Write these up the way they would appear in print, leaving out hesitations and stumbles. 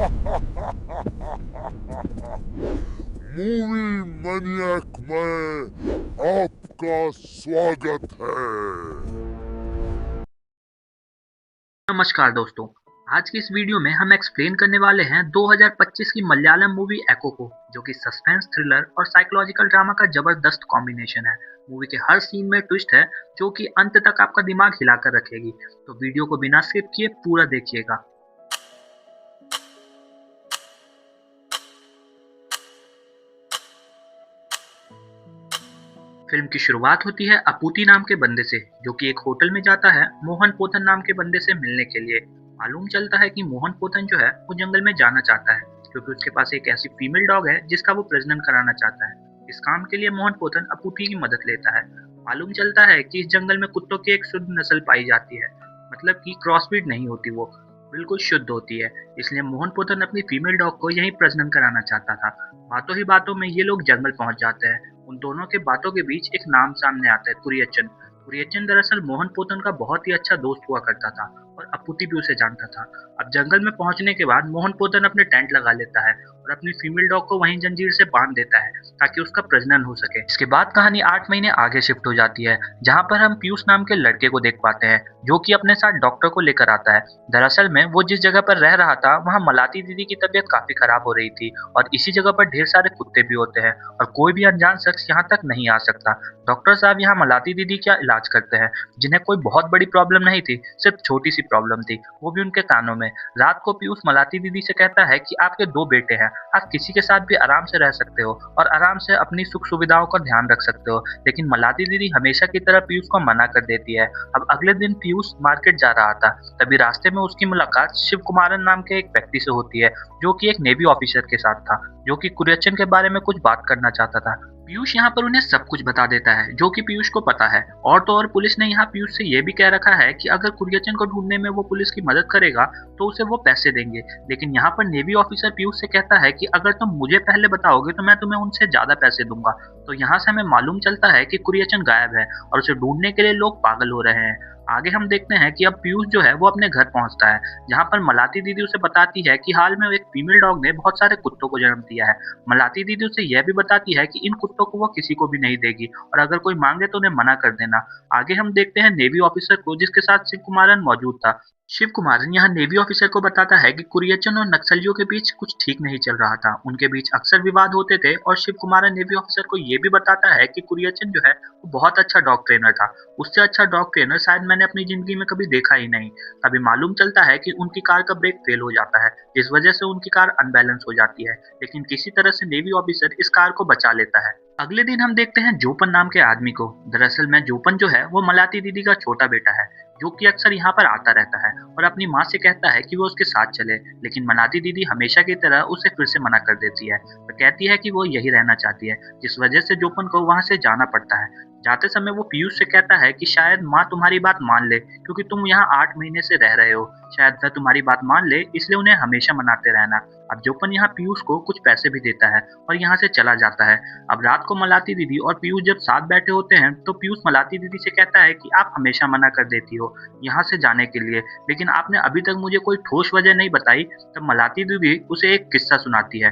Movie maniac में आपका स्वागत है। नमस्कार दोस्तों, आज की इस वीडियो में हम एक्सप्लेन करने वाले हैं 2025 की मलयालम मूवी एको को, जो कि सस्पेंस थ्रिलर और साइकोलॉजिकल ड्रामा का जबरदस्त कॉम्बिनेशन है। मूवी के हर सीन में ट्विस्ट है जो कि अंत तक आपका दिमाग हिलाकर रखेगी। तो वीडियो को बिना स्किप किए पूरा देखिएगा। फिल्म की शुरुआत होती है अपूती नाम के बंदे से, जो कि एक होटल में जाता है मोहन पोथन नाम के बंदे से मिलने के लिए। मालूम चलता है कि मोहन पोथन जो है वो जंगल में जाना चाहता है, क्योंकि उसके पास एक ऐसी फीमेल डॉग है जिसका वो प्रजनन कराना चाहता है। इस काम के लिए मोहन पोथन अपूती की मदद लेता है। मालूम चलता है कि इस जंगल में कुत्तों की एक शुद्ध नस्ल पाई जाती है, मतलब कि क्रॉसब्रीड नहीं होती, वो बिल्कुल शुद्ध होती है। इसलिए मोहन पोथन अपनी फीमेल डॉग को यहीं प्रजनन कराना चाहता था। बातों ही बातों में ये लोग जंगल पहुंच जाते हैं। उन दोनों के बातों के बीच एक नाम सामने आता है, कुरियच्चन। कुरियच्चन दरअसल मोहन पोतन का बहुत ही अच्छा दोस्त हुआ करता था और अपूती भी उसे जानता था। अब जंगल में पहुंचने के बाद मोहन पोतन अपने टेंट लगा लेता है और अपनी फीमेल डॉग को वहीं जंजीर से बांध देता है ताकि उसका प्रजनन हो सके। इसके बाद कहानी 8 महीने आगे शिफ्ट हो जाती है, जहाँ पर हम पीयूष नाम के लड़के को देख पाते हैं, जो कि अपने साथ डॉक्टर को लेकर आता है। दरअसल में वो जिस जगह पर रह रहा था वहाँ मलाती दीदी की तबीयत काफी खराब हो रही थी और इसी जगह पर ढेर सारे कुत्ते भी होते हैं और कोई भी अनजान शख्स यहाँ तक नहीं आ सकता। डॉक्टर साहब यहाँ मलाती दीदी का इलाज करते हैं, जिन्हें कोई बहुत बड़ी प्रॉब्लम नहीं थी, सिर्फ छोटी सी प्रॉब्लम थी, वो भी उनके कानों में। रात को पीयूष मलाती दीदी से कहता है कि आपके 2 बेटे हैं, आप किसी के साथ भी आराम से रह सकते हो और आराम से अपनी सुख सुविधाओं का ध्यान रख सकते हो। लेकिन मलाती दीदी हमेशा की तरह पीयूष को मना कर देती है। अब अगले दिन पीयूष मार्केट जा रहा था, तभी रास्ते में उसकी मुलाकात शिव कुमारन नाम के एक व्यक्ति से होती है, जो कि एक नेवी ऑफिसर के साथ था, जो कि कुरियच्चन के बारे में कुछ बात करना चाहता था। पीयूष यहाँ पर उन्हें सब कुछ बता देता है, जो कि पीयूष को पता है। और तो और पुलिस ने यहाँ पीयूष से ये भी कह रखा है कि अगर कुरियच्चन को ढूंढने में वो पुलिस की मदद करेगा तो उसे वो पैसे देंगे। लेकिन यहाँ पर नेवी ऑफिसर पीयूष से कहता है कि अगर तुम मुझे पहले बताओगे तो मैं तुम्हें उनसे ज्यादा पैसे दूंगा। तो यहाँ से हमें मालूम चलता है कि कुरियच्चन गायब है और उसे ढूंढने के लिए लोग पागल हो रहे हैं। आगे हम देखते हैं कि अब पीयूष जो है वो अपने घर पहुंचता है, जहाँ पर मलाती दीदी उसे बताती है कि हाल में एक फीमेल डॉग ने बहुत सारे कुत्तों को जन्म दिया है। मलाती दीदी उसे यह भी बताती है कि इन कुत्तों को वो किसी को भी नहीं देगी और अगर कोई मांगे तो उन्हें मना कर देना। आगे हम देखते हैं नेवी ऑफिसर को, जिसके साथ शिव कुमारन मौजूद था। शिव कुमारन यहाँ नेवी ऑफिसर को बताता है कि कुरियच्चन और नक्सलियों के बीच कुछ ठीक नहीं चल रहा था, उनके बीच अक्सर विवाद होते थे। और शिव कुमारन नेवी ऑफिसर को ये भी बताता है कि कुरियच्चन जो है वो बहुत अच्छा डॉग ट्रेनर था, उससे अच्छा डॉग ट्रेनर शायद मैंने अपनी जिंदगी में कभी देखा ही नहीं। तभी मालूम चलता है कि उनकी कार का ब्रेक फेल हो जाता है, जिस वजह से उनकी कार अनबैलेंस हो जाती है, लेकिन किसी तरह से नेवी ऑफिसर इस कार को बचा लेता है। अगले दिन हम देखते हैं जोपन नाम के आदमी को। दरअसल में जोपन जो है वो मलाती दीदी का छोटा बेटा है, जो कि अक्सर यहाँ पर आता रहता है और अपनी माँ से कहता है कि वो उसके साथ चले। लेकिन मलाती दीदी हमेशा की तरह उसे फिर से मना कर देती है। वो कहती है कि वो यही रहना चाहती है, जिस वजह से जोपन को वहाँ से जाना पड़ता है। जाते समय वो पीयूष से कहता है कि शायद माँ तुम्हारी बात मान ले, क्योंकि तुम यहाँ 8 महीने से रह रहे हो, शायद वह तुम्हारी बात मान ले, इसलिए उन्हें हमेशा मनाते रहना। अब जोपन यहाँ पीयूष को कुछ पैसे भी देता है और यहाँ से चला जाता है। अब रात को मलाती दीदी और पीयूष जब साथ बैठे होते हैं तो पीयूष मलाती दीदी से कहता है कि आप हमेशा मना कर देती हो यहाँ से जाने के लिए, लेकिन आपने अभी तक मुझे कोई ठोस वजह नहीं बताई। तब मलाती दीदी उसे एक किस्सा सुनाती है।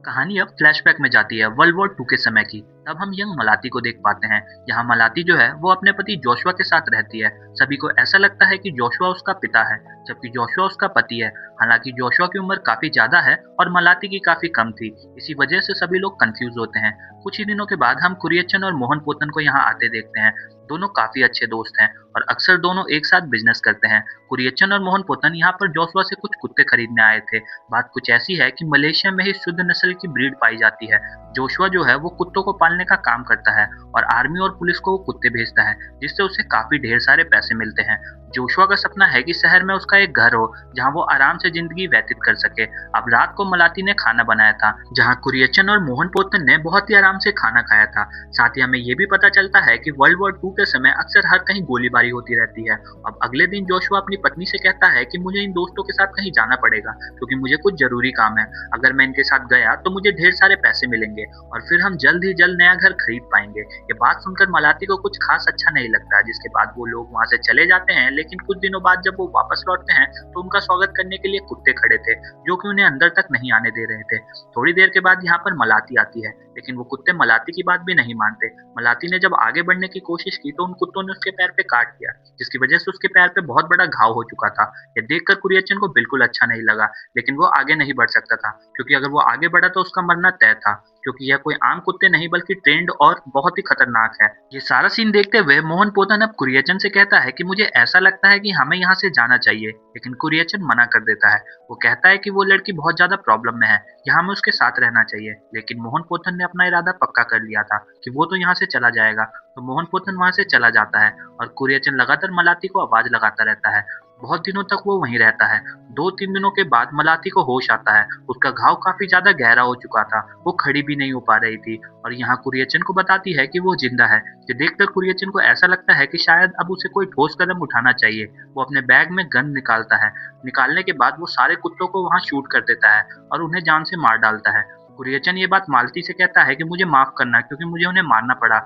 कहानी अब फ्लैशबैक में जाती है वर्ल्ड वॉर 2 के समय की। तब हम यंग मलाती को देख पाते हैं। यहाँ मलाती जो है वो अपने पति जोशुआ के साथ रहती है। सभी को ऐसा लगता है कि जोशुआ उसका पिता है, जबकि जोशुआ उसका पति है। हालांकि जोशुआ की उम्र काफी ज्यादा है और मलाती की काफी कम थी, इसी वजह से सभी लोग कंफ्यूज होते हैं। कुछ ही दिनों के बाद हम कुरियच्चन और मोहन पोतन को यहाँ आते देखते हैं। दोनों काफी अच्छे दोस्त हैं और अक्सर दोनों एक साथ बिजनेस करते हैं। कुरियच्चन और मोहन पोतन यहाँ पर जोशुआ से कुछ कुत्ते खरीदने आए थे। बात कुछ ऐसी है कि मलेशिया में ही शुद्ध नस्ल की ब्रीड पाई जाती है। जोशुआ जो है वो कुत्तों को पालने का काम करता है और आर्मी और पुलिस को वो कुत्ते भेजता है, जिससे उसे काफी ढेर सारे पैसे मिलते हैं। जोशुआ का सपना है कि शहर में उसका एक घर हो, जहाँ वो आराम से जिंदगी व्यतीत कर सके। अब रात को मलाती ने खाना बनाया था, जहाँ कुरियच्चन और मोहन पोतन ने बहुत ही आराम से खाना खाया था। साथ ही हमें ये भी पता चलता है कि वर्ल्ड वॉर 2 के समय अक्सर हर कहीं गोलीबारी होती रहती है। अब अगले दिन जोशुआ अपनी पत्नी से कहता है कि मुझे इन दोस्तों के साथ कहीं जाना पड़ेगा, क्योंकि मुझे कुछ जरूरी काम है। अगर मैं इनके साथ गया तो मुझे ढेर सारे पैसे मिलेंगे। और फिर हम जल्द ही जल्द नया घर खरीद पाएंगे। ये बात सुनकर मलाती को कुछ खास अच्छा नहीं लगता, जिसके बाद वो लोग वहाँ से चले जाते हैं। लेकिन कुछ दिनों बाद जब वो वापस लौटते हैं तो उनका स्वागत करने के लिए कुत्ते खड़े थे, जो कि उन्हें अंदर तक नहीं आने दे रहे थे। थोड़ी देर के बाद यहाँ पर मलाती आती है, लेकिन वो कुत्ते मलाती की बात भी नहीं मानते। मलाती ने जब आगे बढ़ने की कोशिश की तो उन कुत्तों ने उसके पैर पे काट दिया, जिसकी वजह से उसके पैर पे बहुत बड़ा घाव हो चुका था। ये देखकर कुरियचन को बिल्कुल अच्छा नहीं लगा, लेकिन वो आगे नहीं बढ़ सकता था, क्योंकि अगर वो आगे बढ़ा तो उसका मरना तय था, क्योंकि यह कोई आम कुत्ते नहीं बल्कि ट्रेंड और बहुत ही खतरनाक है। ये सारा सीन देखते हुए मोहन पोतन अब कुरियचन से कहता है कि मुझे ऐसा लगता है कि हमें यहाँ से जाना चाहिए, लेकिन कुरियचन मना कर देता है। वो कहता है कि वो लड़की बहुत ज्यादा प्रॉब्लम में है, यहाँ हमें उसके साथ रहना चाहिए। लेकिन मोहन पोतन ने अपना इरादा पक्का कर लिया था कि वो तो यहाँ से चला जाएगा, तो मोहन पोतन वहाँ से चला जाता है और कुरियचन लगातार मलाती को आवाज लगाता रहता है। बहुत दिनों तक वो वहीं रहता है। 2-3 दिनों के बाद मलाती को होश आता है। उसका घाव काफी ज्यादा गहरा हो चुका था, वो खड़ी भी नहीं हो पा रही थी और यहाँ कुरियचन को बताती है कि वो जिंदा है। ये देखकर कुरियचन को ऐसा लगता है कि शायद अब उसे कोई ठोस कदम उठाना चाहिए। वो अपने बैग में गन निकालता है। निकालने के बाद वो सारे कुत्तों को वहाँ शूट कर देता है और उन्हें जान से मार डालता है। कुरियचन ये बात मालती से कहता है कि मुझे माफ करना, क्योंकि मुझे उन्हें मारना पड़ा।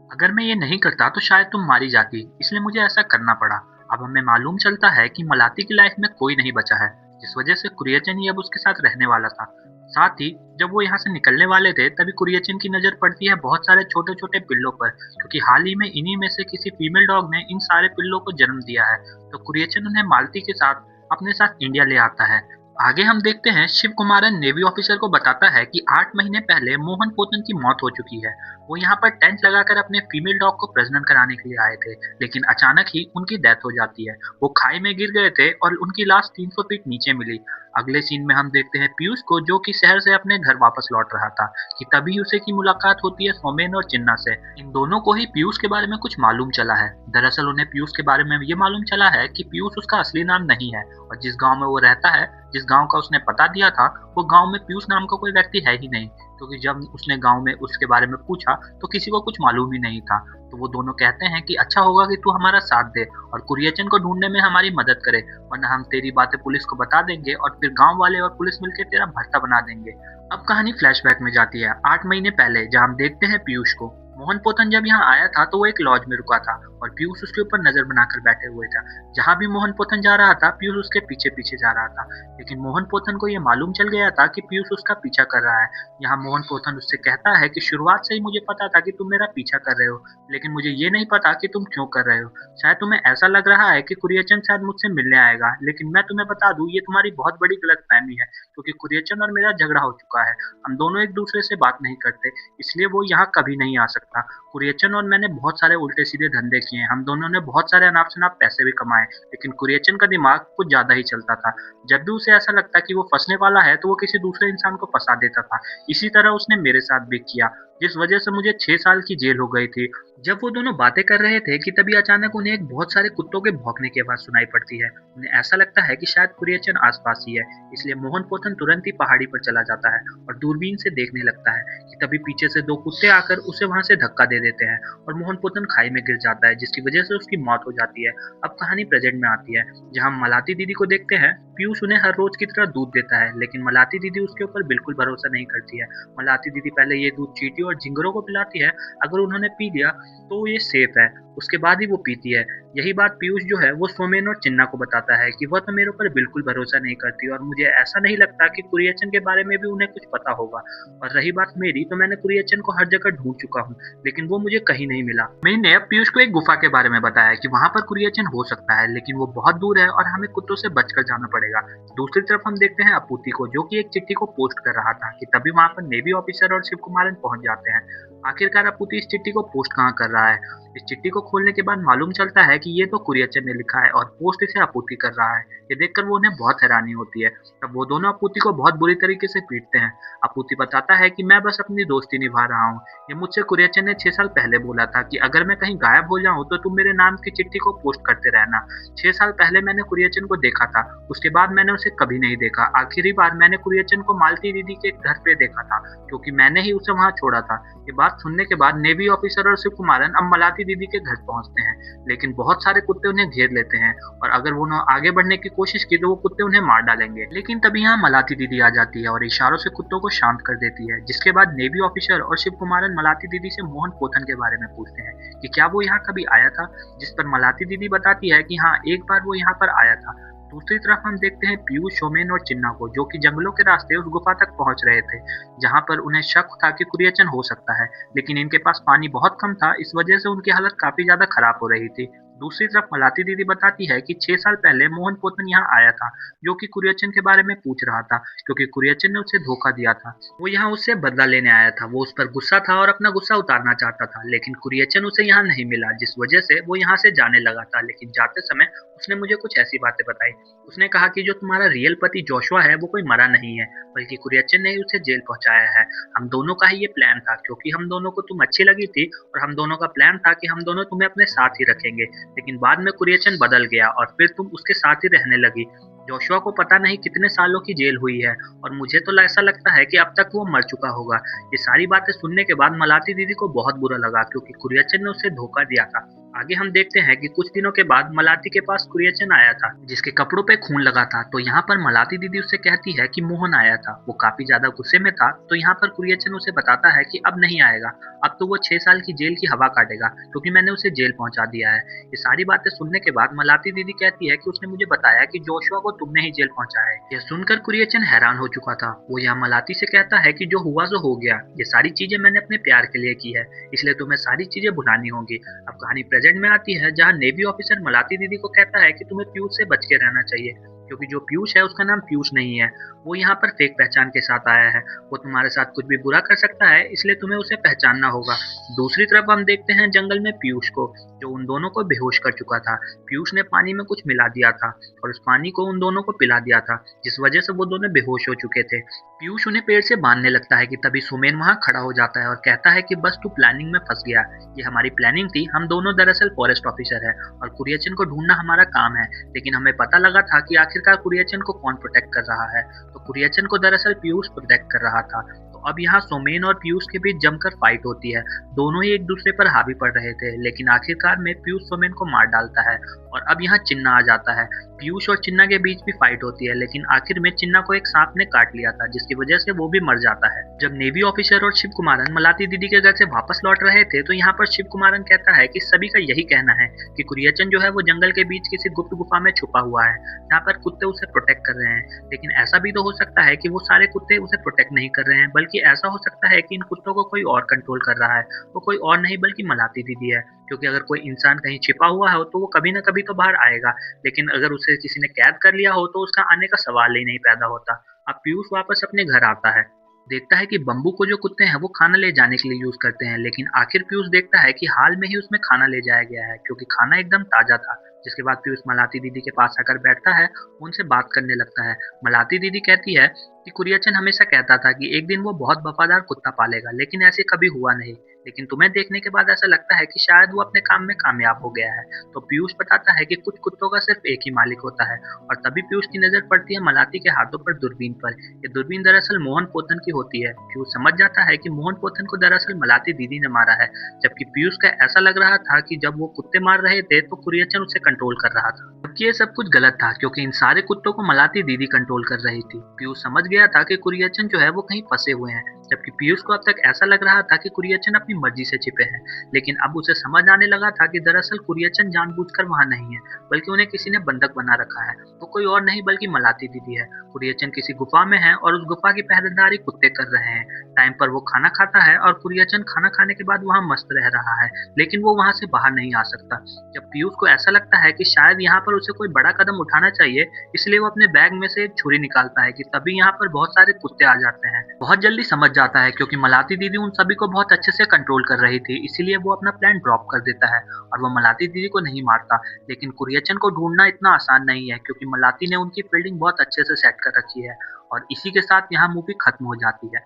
अगर मैं ये नहीं करता तो शायद तुम मारी जाती, इसलिए मुझे ऐसा करना पड़ा। अब हमें मालूम चलता है कि मलाती की लाइफ में कोई नहीं बचा है, जिस वजह से कुरियचन ही अब उसके साथ रहने वाला था। साथ ही जब वो यहाँ से निकलने वाले थे तभी कुरियचन की नजर पड़ती है बहुत सारे छोटे छोटे पिल्लों पर, क्योंकि हाल ही में इन्हीं में से किसी फीमेल डॉग ने इन सारे पिल्लों को जन्म दिया है। तो कुरियचन उन्हें मालती के साथ अपने साथ इंडिया ले आता है। आगे हम देखते हैं शिव कुमारन नेवी ऑफिसर को बताता है कि 8 महीने पहले मोहन पोतन की मौत हो चुकी है। वो यहाँ पर टेंट लगाकर अपने फीमेल डॉग को प्रजनन कराने के लिए आए थे, लेकिन अचानक ही उनकी डेथ हो जाती है। वो खाई में गिर गए थे और उनकी लाश 300 फीट नीचे मिली। अगले सीन में हम देखते हैं पीयूष को, जो कि शहर से अपने घर वापस लौट रहा था, कि तभी उसे की मुलाकात होती है सोमेन और चिन्ना से। इन दोनों को ही पीयूष के बारे में कुछ मालूम चला है। दरअसल उन्हें पीयूष के बारे में ये मालूम चला है कि पीयूष उसका असली नाम नहीं है और जिस गांव में वो रहता है, जिस गांव का उसने पता दिया था, वो गांव में पीयूष नाम का कोई व्यक्ति है ही नहीं, क्योंकि जब उसने गांव में उसके बारे में पूछा तो किसी को कुछ मालूम ही नहीं था। तो वो दोनों कहते हैं कि अच्छा होगा कि तू हमारा साथ दे और कुरियचन को ढूंढने में हमारी मदद करे, वरना हम तेरी बातें पुलिस को बता देंगे और फिर गांव वाले और पुलिस मिलकर तेरा भर्ता बना देंगे। अब कहानी फ्लैशबैक में जाती है 8 महीने पहले, जहां हम देखते हैं पीयूष को। मोहन पोतन जब यहाँ आया था तो वो एक लॉज में रुका था और पीयूष उसके ऊपर नजर बनाकर बैठे हुए था। जहां भी मोहन पोतन जा रहा था पीयूष उसके पीछे पीछे जा रहा था, लेकिन मोहन पोतन को ये मालूम चल गया था कि पीयूष उसका पीछा कर रहा है। यहाँ मोहन पोतन उससे कहता है कि शुरुआत से ही मुझे पता था कि तुम मेरा पीछा कर रहे हो, लेकिन मुझे ये नहीं पता कि तुम क्यों कर रहे हो। शायद तुम्हें ऐसा लग रहा है कि कुरियचन शायद मुझसे मिलने आएगा, लेकिन मैं तुम्हें बता दूं ये तुम्हारी बहुत बड़ी गलतफहमी है, क्योंकि कुरियचन और मेरा झगड़ा हो चुका है। हम दोनों एक दूसरे से बात नहीं करते, इसलिए वो यहाँ कभी नहीं आ सकता। कुरियचन और मैंने बहुत सारे उल्टे सीधे धंधे किए हैं, हम दोनों ने बहुत सारे अनाप शनाप पैसे भी कमाए, लेकिन कुरियचन का दिमाग कुछ ज्यादा ही चलता था। जब भी उसे ऐसा लगता कि वो फंसने वाला है तो वो किसी दूसरे इंसान को फंसा देता था। इसी तरह उसने मेरे साथ भी किया, जिस वजह से मुझे 6 साल की जेल हो गई थी। जब वो दोनों बातें कर रहे थे कि तभी अचानक उन्हें एक बहुत सारे कुत्तों के भौंकने की आवाज सुनाई पड़ती है। उन्हें ऐसा लगता है कि शायद कुरियचन आसपास ही है, इसलिए मोहन पोतन तुरंत ही पहाड़ी पर चला जाता है और दूरबीन से देखने लगता है कि तभी पीछे से 2 कुत्ते आकर उसे वहां से धक्का दे देते हैं और मोहन पोतन खाई में गिर जाता है, जिसकी वजह से उसकी मौत हो जाती है। अब कहानी प्रेजेंट में आती है, जहाँ हम मलाती दीदी को देखते हैं। पीयूष उन्हें हर रोज की तरह दूध देता है, लेकिन मलाती दीदी उसके ऊपर बिल्कुल भरोसा नहीं करती है। मलाती दीदी पहले ये दूध चींटी और झिंगरों को पिलाती है, अगर उन्होंने पी लिया तो ये सेफ है, उसके बाद ही वो पीती है। यही बात पीयूष जो है वो सोमेन और चिन्ना को बताता है कि वह तो मेरे ऊपर बिल्कुल भरोसा नहीं करती और मुझे ऐसा नहीं लगता कि कुरियचन के बारे में भी उन्हें कुछ पता होगा। और रही बात मेरी, तो मैंने कुरियचन को हर जगह ढूंढ चुका हूँ, लेकिन वो मुझे कहीं नहीं मिला। मैंने अब पीयूष को एक गुफा के बारे में बताया कि वहां पर कुरियचन हो सकता है, लेकिन वो बहुत दूर है और हमें कुत्तों से बचकर जाना पड़ेगा। दूसरी तरफ हम देखते हैं अपूती को, जो कि एक चिट्ठी को पोस्ट कर रहा था, कि तभी वहां पर नेवी ऑफिसर और शिव कुमारन पहुंच जाते हैं। आखिरकार अपूती इस चिट्ठी को पोस्ट कहाँ कर रहा है? इस चिट्ठी को खोलने के बाद मालूम चलता है कि ये तो कुरियचन ने लिखा है और पोस्ट इसे अपूती कर रहा है। ये देखकर वो उन्हें बहुत हैरानी होती है। तब वो दोनों अपूती को बहुत बुरी तरीके से पीटते हैं। अपूती बताता है कि मैं बस अपनी दोस्ती निभा रहा हूँ। ये मुझसे कुरियचन ने 6 साल पहले बोला था कि अगर मैं कहीं गायब हो जाऊं तो तुम मेरे नाम की चिट्ठी को पोस्ट करते रहना। 6 साल पहले मैंने कुरियचन को देखा था, उसके बाद मैंने उसे कभी नहीं देखा। आखिरी बार मैंने कुरियचन को मालती दीदी के घर पे देखा था, क्योंकि मैंने ही उसे वहां छोड़ा था। ये बात बात सुनने के बाद नेवी ऑफिसर और शिव कुमारन अब मलाती दीदी के घर पहुंचते हैं, लेकिन बहुत सारे कुत्ते उन्हें घेर लेते हैं और अगर वो आगे बढ़ने की कोशिश की तो वो कुत्ते उन्हें मार डालेंगे। लेकिन तभी यहाँ मलाती दीदी आ जाती है और इशारों से कुत्तों को शांत कर देती है, जिसके बाद नेवी ऑफिसर और शिव कुमारन मलाती दीदी से मोहन पोथन के बारे में पूछते हैं कि क्या वो यहाँ कभी आया था, जिस पर मलाती दीदी बताती है कि हाँ, एक बार वो यहाँ पर आया था। दूसरी तरफ हम देखते हैं पीयूष, सोमेन और चिन्ना को, जो कि जंगलों के रास्ते उस गुफा तक पहुंच रहे थे जहां पर उन्हें शक था कि कुरियचन हो सकता है, लेकिन इनके पास पानी बहुत कम था, इस वजह से उनकी हालत काफी ज्यादा खराब हो रही थी। दूसरी तरफ मलाती दीदी बताती है कि 6 साल पहले मोहन पोतन यहाँ आया था, जो कि कुरियचन के बारे में पूछ रहा था, क्योंकि कुरियचन ने उसे धोखा दिया था। वो यहाँ उससे बदला लेने आया था, वो उस पर गुस्सा था और अपना गुस्सा उतारना चाहता था, लेकिन कुरियचन उसे यहाँ नहीं मिला, जिस वजह से वो यहाँ से जाने लगा था। लेकिन जाते समय उसने मुझे कुछ ऐसी बातें बताई। उसने कहा कि जो तुम्हारा रियल पति जोशुआ है वो कोई मरा नहीं है, बल्कि कुरियचन ने ही उसे जेल पहुंचाया है। हम दोनों का ही ये प्लान था, क्योंकि हम दोनों को तुम अच्छी लगी थी और हम दोनों का प्लान था कि हम दोनों तुम्हें अपने साथ ही रखेंगे, लेकिन बाद में कुरियचन बदल गया और फिर तुम उसके साथ ही रहने लगी। जोशुआ को पता नहीं कितने सालों की जेल हुई है और मुझे तो ऐसा लगता है कि अब तक वो मर चुका होगा। ये सारी बातें सुनने के बाद मलाती दीदी को बहुत बुरा लगा, क्योंकि कुरियचन ने उसे धोखा दिया था। आगे हम देखते हैं कि कुछ दिनों के बाद मलाती के पास कुरियचन आया था, जिसके कपड़ों पे खून लगा था। तो यहाँ पर मलाती दीदी उससे कहती है कि मोहन आया था, वो काफी ज्यादा गुस्से में था। तो यहाँ पर कुरियचन उसे बताता है कि अब नहीं आएगा, अब तो वो 6 साल की जेल की हवा काटेगा, क्योंकि मैंने उसे जेल पहुंचा दिया है। ये सारी बातें सुनने के बाद मलाती दीदी कहती है कि उसने मुझे बताया कि जोशुआ को तुमने ही जेल पहुंचाया है। यह सुनकर कुरियचन हैरान हो चुका था। वो यहाँ मलाती से कहता है कि जो हुआ सो हो गया, ये सारी चीजें मैंने अपने प्यार के लिए की है, इसलिए तुम्हें सारी चीजें भुलानी होंगी। अब कहानी प्रेजेंट में आती है, जहाँ नेवी ऑफिसर मलाती दीदी को कहता है कि तुम्हें पीयूष से बच के रहना चाहिए, क्योंकि जो पीयूष है उसका नाम पीयूष नहीं है, वो यहाँ पर फेक पहचान के साथ आया है। वो तुम्हारे साथ कुछ भी बुरा कर सकता है, इसलिए तुम्हें उसे पहचानना होगा। दूसरी तरफ हम देखते हैं जंगल में पीयूष को, जो उन दोनों को बेहोश कर चुका था। पीयूष ने पानी में कुछ मिला दिया था और उस पानी को उन दोनों को पिला दिया था, जिस वजह से वो दोनों बेहोश हो चुके थे। पीयूष उन्हें पेड़ से बांधने लगता है कि तभी सुमेन वहां खड़ा हो जाता है और कहता है कि बस तू प्लानिंग में फंस गया, ये हमारी प्लानिंग थी, हम दोनों दरअसल फॉरेस्ट ऑफिसर है और कुरियचन को ढूंढना हमारा काम है, लेकिन हमें पता लगा था कि आखिरकार कुरियचन को कौन प्रोटेक्ट कर रहा है। तो कुरियचन को दरअसल पीयूष प्रोटेक्ट कर रहा था। तो अब यहाँ सोमेन और पीयूष के बीच जमकर फाइट होती है। दोनों ही एक दूसरे पर हावी पड़ रहे थे, लेकिन आखिरकार में पीयूष सोमेन को मार डालता है और अब यहाँ चिन्ना आ जाता है। पीयूष और चिन्ना के बीच भी फाइट होती है, लेकिन आखिर में चिन्ना को एक सांप ने काट लिया था, जिसकी वजह से वो भी मर जाता है। जब नेवी ऑफिसर और शिव कुमारन मलाती दीदी के घर से वापस लौट रहे थे, तो यहाँ पर शिव कुमारन कहता है कि सभी का यही कहना है कि कुरियचन जो है वो जंगल के बीच किसी गुप्त गुफा में छुपा हुआ है, जहाँ पर कुत्ते उसे प्रोटेक्ट कर रहे हैं। लेकिन ऐसा भी तो हो सकता है कि वो सारे कुत्ते उसे प्रोटेक्ट नहीं कर रहे हैं, बल्कि ऐसा हो सकता है कि इन कुत्तों को कोई और कंट्रोल कर रहा है। वो कोई और नहीं बल्कि मलाती दीदी है, क्योंकि अगर कोई इंसान कहीं छिपा हुआ हो तो वो कभी ना कभी तो बाहर आएगा, लेकिन अगर उसे किसी ने कैद कर लिया हो तो उसका आने का सवाल ही नहीं पैदा होता। अब पीयूष वापस अपने घर आता है, देखता है कि बम्बू को जो कुत्ते हैं वो खाना ले जाने के लिए यूज करते हैं, लेकिन आखिर पीयूष देखता है कि हाल में ही उसमें खाना ले जाया गया है, क्योंकि खाना एकदम ताजा था। जिसके बाद पीयूष मलाती दीदी के पास आकर बैठता है, उनसे बात करने लगता है। मलाती दीदी कहती है कि कुरियचन हमेशा कहता था कि एक दिन वो बहुत वफादार कुत्ता पालेगा, लेकिन ऐसे कभी हुआ नहीं, लेकिन तुम्हें देखने के बाद ऐसा लगता है कि शायद वो अपने काम में कामयाब हो गया है। तो पीयूष बताता है कि कुछ कुत्तों का सिर्फ एक ही मालिक होता है, और तभी पीयूष की नजर पड़ती है मलाती के हाथों पर दूरबीन पर। ये दूरबीन दरअसल मोहन पोथन की होती है। पीयूष समझ जाता है कि मोहन पोथन को दरअसल मलाती दीदी ने मारा है, जबकि पीयूष का ऐसा लग रहा था कि जब वो कुत्ते मार रहे थे तो कुरियचन उसे कंट्रोल कर रहा था, जबकि ये सब कुछ गलत था, क्योंकि इन सारे कुत्तों को मलाती दीदी कंट्रोल कर रही थी। पीयूष समझ गया था कि कुरियचन जो है वो कहीं फंसे हुए हैं, जबकि पीयूष को अब तक ऐसा लग रहा था कि कुरियचन अपनी मर्जी से छिपे हैं। लेकिन अब उसे समझ आने लगा था कि दरअसल कुरियचन जानबूझकर वहां नहीं है, बल्कि उन्हें किसी ने बंधक बना रखा है। वो कोई और नहीं बल्कि मलाती दीदी है। कुरियचन किसी गुफा में है और उस गुफा की पहरेदारी कुत्ते कर रहे हैं। टाइम पर वो खाना खाता है और कुरियचन खाना खाने के बाद वहां मस्त रह रहा है, लेकिन वो वहां से बाहर नहीं आ सकता। जब पीयूष को ऐसा लगता है कि शायद यहाँ पर उसे कोई बड़ा कदम उठाना चाहिए, इसलिए वो अपने बैग में से एक छुरी निकालता है कि तभी यहाँ पर बहुत सारे कुत्ते आ जाते हैं। बहुत जल्दी समझ जाता है, क्योंकि मलाती दीदी उन सभी को बहुत अच्छे से कंट्रोल कर रही थी, इसीलिए वो अपना प्लान ड्रॉप कर देता है और वो मलाती दीदी को नहीं मारता। लेकिन कुरियचन को ढूंढना इतना आसान नहीं है, क्योंकि मलाती ने उनकी फील्डिंग बहुत अच्छे से सेट कर रखी है। और इसी के साथ यहाँ मूवी खत्म हो जाती है।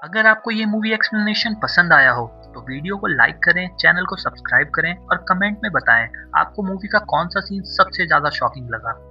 अगर आपको ये मूवी एक्सप्लेनेशन पसंद आया हो तो वीडियो को लाइक करें, चैनल को सब्सक्राइब करें और कमेंट में बताएं आपको मूवी का कौन सा सीन सबसे ज्यादा शॉकिंग लगा।